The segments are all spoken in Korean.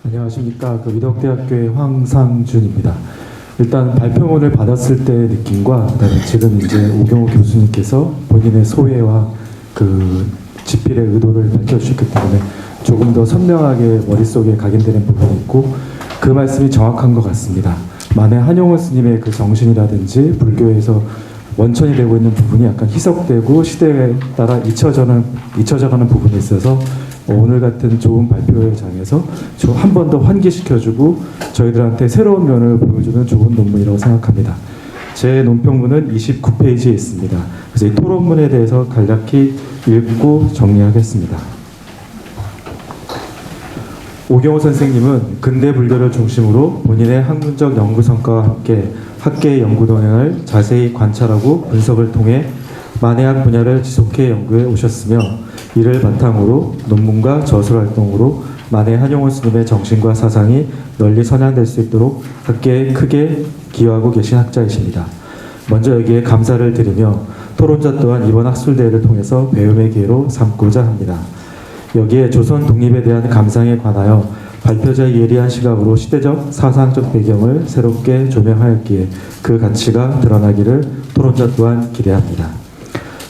안녕하십니까. 위덕대학교의 황상준입니다. 일단 발표문을 받았을 때의 느낌과 그다음에 지금 이제 오경호 교수님께서 본인의 소회와 집필의 의도를 밝혀주셨기 때문에 조금 더 선명하게 머릿속에 각인되는 부분이 있고 그 말씀이 정확한 것 같습니다. 만해 한용운 스님의 그 정신이라든지 불교에서 원천이 되고 있는 부분이 약간 희석되고 시대에 따라 잊혀져가는 부분이 있어서 오늘 같은 좋은 발표회 장에서 한 번 더 환기시켜주고 저희들한테 새로운 면을 보여주는 좋은 논문이라고 생각합니다. 제 논평문은 29페이지에 있습니다. 그래서 이 토론문에 대해서 간략히 읽고 정리하겠습니다. 오경호 선생님은 근대 불교를 중심으로 본인의 학문적 연구 성과와 함께 학계의 연구 동향을 자세히 관찰하고 분석을 통해 만해학 분야를 지속해 연구해 오셨으며 이를 바탕으로 논문과 저술 활동으로 만해 한용운 스님의 정신과 사상이 널리 선양될 수 있도록 학계에 크게 기여하고 계신 학자이십니다. 먼저 여기에 감사를 드리며 토론자 또한 이번 학술대회를 통해서 배움의 기회로 삼고자 합니다. 여기에 조선 독립에 대한 감상에 관하여 발표자의 예리한 시각으로 시대적 사상적 배경을 새롭게 조명하였기에 그 가치가 드러나기를 토론자 또한 기대합니다.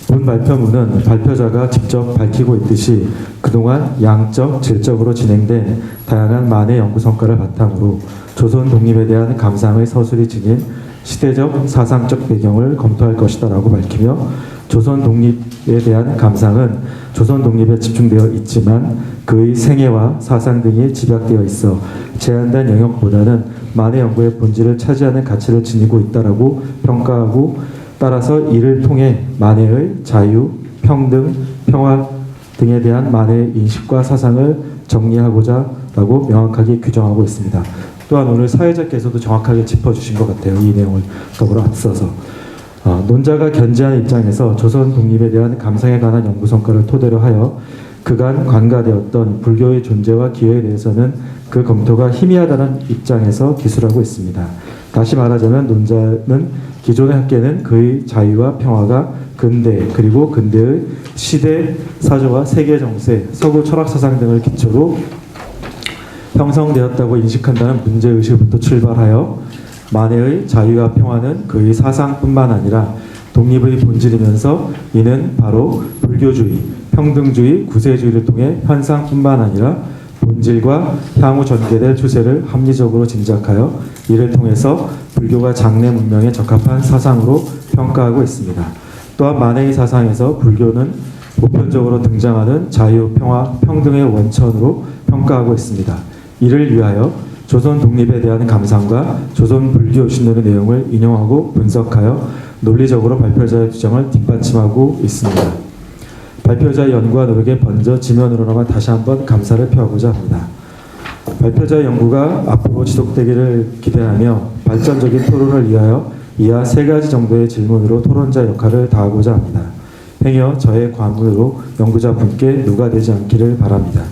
본 발표문은 발표자가 직접 밝히고 있듯이 그동안 양적, 질적으로 진행된 다양한 만해 연구 성과를 바탕으로 조선 독립에 대한 감상의 서술이 지닌 시대적, 사상적 배경을 검토할 것이다 라고 밝히며 조선 독립에 대한 감상은 조선 독립에 집중되어 있지만 그의 생애와 사상 등이 집약되어 있어 제한된 영역보다는 만해 연구의 본질을 차지하는 가치를 지니고 있다라고 평가하고 따라서 이를 통해 만해의 자유, 평등, 평화 등에 대한 만해의 인식과 사상을 정리하고자 라고 명확하게 규정하고 있습니다. 또한 오늘 사회자께서도 정확하게 짚어주신 것 같아요. 이 내용을 더불어 앞서서. 논자가 견지하는 입장에서 조선 독립에 대한 감상에 관한 연구 성과를 토대로 하여 그간 관가되었던 불교의 존재와 기여에 대해서는 그 검토가 희미하다는 입장에서 기술하고 있습니다. 다시 말하자면 논자는 기존의 학계는 그의 자유와 평화가 근대 그리고 근대의 시대, 사조와 세계 정세, 서구 철학 사상 등을 기초로 형성되었다고 인식한다는 문제의식부터 출발하여 만해의 자유와 평화는 그의 사상뿐만 아니라 독립의 본질이면서 이는 바로 불교주의, 평등주의, 구세주의를 통해 현상뿐만 아니라 본질과 향후 전개될 추세를 합리적으로 짐작하여 이를 통해서 불교가 장래 문명에 적합한 사상으로 평가하고 있습니다. 또한 만해의 사상에서 불교는 보편적으로 등장하는 자유, 평화, 평등의 원천으로 평가하고 있습니다. 이를 위하여 조선 독립에 대한 감상과 조선 불교 신론의 내용을 인용하고 분석하여 논리적으로 발표자의 주장을 뒷받침하고 있습니다. 발표자의 연구와 노력에 먼저 지면으로나마 다시 한번 감사를 표하고자 합니다. 발표자의 연구가 앞으로 지속되기를 기대하며 발전적인 토론을 위하여 이하 3가지 정도의 질문으로 토론자 역할을 다하고자 합니다. 행여 저의 과문으로 연구자분께 누가 되지 않기를 바랍니다.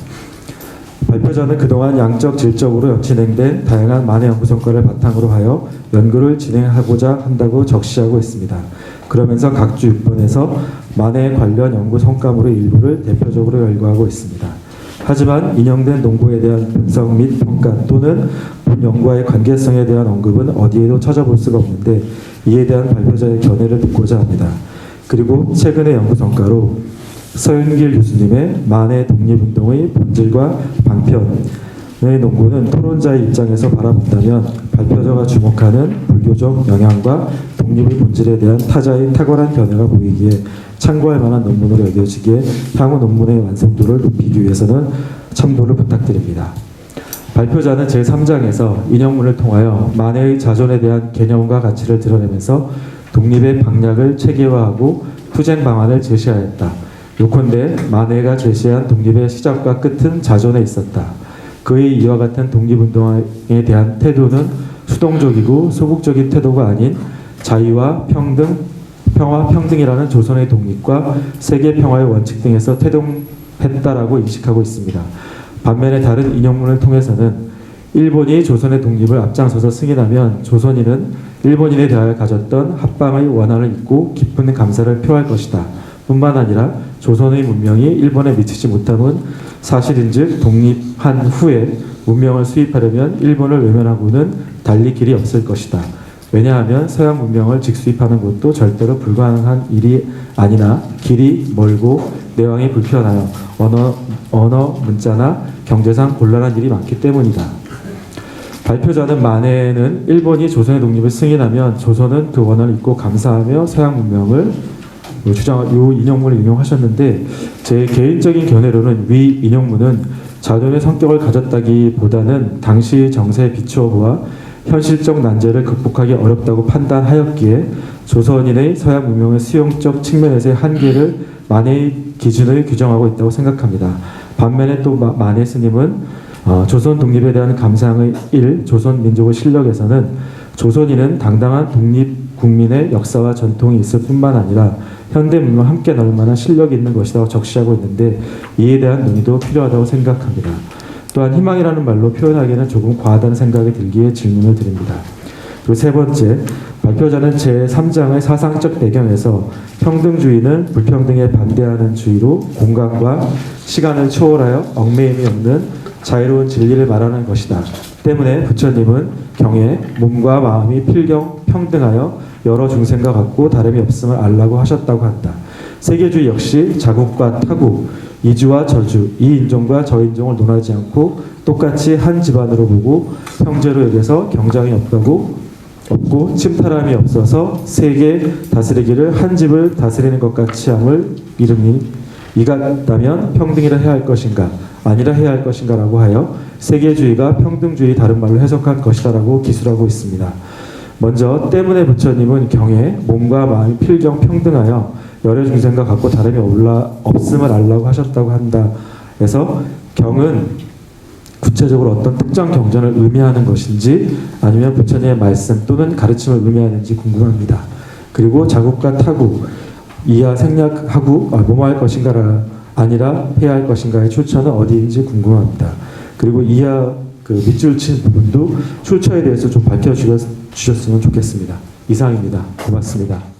발표자는 그동안 양적, 질적으로 진행된 다양한 만해 연구 성과를 바탕으로 하여 연구를 진행하고자 한다고 적시하고 있습니다. 그러면서 각주 6번에서 만해 관련 연구 성과물의 일부를 대표적으로 열거하고 있습니다. 하지만 인용된 논고에 대한 분석 및 평가 또는 본 연구와의 관계성에 대한 언급은 어디에도 찾아볼 수가 없는데 이에 대한 발표자의 견해를 듣고자 합니다. 그리고 최근의 연구 성과로 서윤길 교수님의 만해 독립운동의 본질과 방편의 논고는 토론자의 입장에서 바라본다면 발표자가 주목하는 불교적 영향과 독립의 본질에 대한 타자의 탁월한 견해가 보이기에 참고할 만한 논문으로 여겨지기에 향후 논문의 완성도를 높이기 위해서는 참고를 부탁드립니다. 발표자는 제3장에서 인용문을 통하여 만해의 자존에 대한 개념과 가치를 드러내면서 독립의 방략을 체계화하고 투쟁 방안을 제시하였다. 요컨대 만해가 제시한 독립의 시작과 끝은 자존에 있었다. 그의 이와 같은 독립운동에 대한 태도는 수동적이고 소극적인 태도가 아닌 자유와 평등, 평화, 평등이라는 조선의 독립과 세계 평화의 원칙 등에서 태동했다라고 인식하고 있습니다. 반면에 다른 인용문을 통해서는 일본이 조선의 독립을 앞장서서 승인하면 조선인은 일본인에 대하여 가졌던 합방의 원한을 잊고 깊은 감사를 표할 것이다. 뿐만 아니라 조선의 문명이 일본에 미치지 못함은 사실인즉 독립한 후에 문명을 수입하려면 일본을 외면하고는 달리 길이 없을 것이다. 왜냐하면 서양 문명을 직수입하는 것도 절대로 불가능한 일이 아니나 길이 멀고 내왕이 불편하여 언어 문자나 경제상 곤란한 일이 많기 때문이다. 발표자는 만에는 일본이 조선의 독립을 승인하면 조선은 그 원한을 잊고 감사하며 서양 문명을 요 인용문을 인용하셨는데, 제 개인적인 견해로는 위 인용문은 자존의 성격을 가졌다기보다는 당시 정세에 비추어 보아 현실적 난제를 극복하기 어렵다고 판단하였기에 조선인의 서양 문명의 수용적 측면에서의 한계를 만해의 기준을 규정하고 있다고 생각합니다. 반면에 또 만해 스님은 조선 독립에 대한 감상의 조선 민족의 실력에서는 조선인은 당당한 독립 국민의 역사와 전통이 있을 뿐만 아니라 현대 문명과 함께 나올 만한 실력이 있는 것이라고 적시하고 있는데, 이에 대한 논의도 필요하다고 생각합니다. 또한 희망이라는 말로 표현하기에는 조금 과하다는 생각이 들기에 질문을 드립니다. 그리고 세 번째, 발표자는 제3장의 사상적 배경에서 평등주의는 불평등에 반대하는 주의로 공간과 시간을 초월하여 얽매임이 없는 자유로운 진리를 말하는 것이다. 때문에 부처님은 경에 몸과 마음이 필경 평등하여 여러 중생과 같고 다름이 없음을 알라고 하셨다고 한다. 세계주의 역시 자국과 타국, 이주와 저주, 이 인종과 저 인종을 논하지 않고 똑같이 한 집안으로 보고 형제로 여겨서 경장이 없고 침탈함이 없어서 세계 다스리기를 한 집을 다스리는 것 같이 함을 이름이 이같다면 평등이라 해야 할 것인가 아니라 해야 할 것인가 라고 하여 세계주의가 평등주의 다른 말로 해석한 것이다 라고 기술하고 있습니다. 먼저 때문에 부처님은 경에 몸과 마음이 필경 평등하여 여러 중생과 같고 다름이 없음을 알라고 하셨다고 한다. 그래서 경은 구체적으로 어떤 특정 경전을 의미하는 것인지 아니면 부처님의 말씀 또는 가르침을 의미하는지 궁금합니다. 그리고 자국과 타국, 이하 생략하고 뭐뭐 할 것인가가 아니라 해야 할 것인가의 출처는 어디인지 궁금합니다. 그리고 이하 그 밑줄 친 부분도 출처에 대해서 좀 밝혀주셨으면 좋겠습니다. 이상입니다. 고맙습니다.